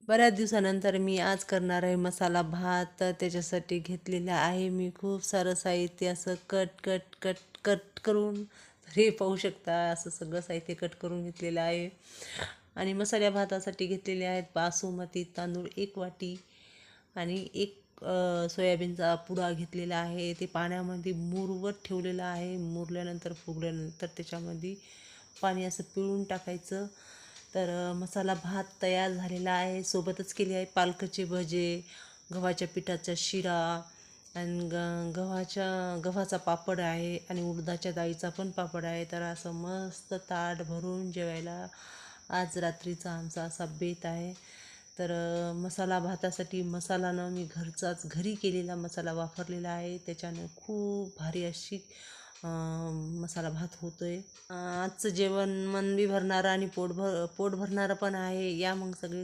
बऱ्याच दिवसानंतर मी आज करणार आहे मसाला भात. तर त्याच्यासाठी घेतलेलं आहे मी खूप सारं साहित्य. असं कट कट कट कट करून हे पाहू शकता, असं सगळं साहित्य कट करून घेतलेलं आहे. आणि मसाल्या भातासाठी घेतलेले आहेत बासमती तांदूळ 1 वाटी आणि सोयाबीनचा पुडा घेतलेला आहे. ते पाण्यामध्ये मुरवत ठेवलेलं आहे. मुरल्यानंतर फुगल्यानंतर त्याच्यामध्ये पाणी असं पिळून टाकायचं. तर मसाला भात तयार झालेला आहे. सोबतच केले आहे पालकाचे भजे, गव्हाच्या पिठाचा शिरा आणि गव्हाचा पापड आहे आणि उडदाच्या डाळीचा पण पापड आहे. तर असं मस्त ताट भरून जेवायला आज रात्रीचा आमचा असा बेत आहे. तर मसाला भातासाठी मसाला मी घरी केलेला मसाला वापरलेला आहे. त्याच्यानं खूप भारी अशी मसाला भात होतो आहे. आजचं जेवण मन बी भरणारं आणि पोट भरणारं पण आहे. या मग सगळे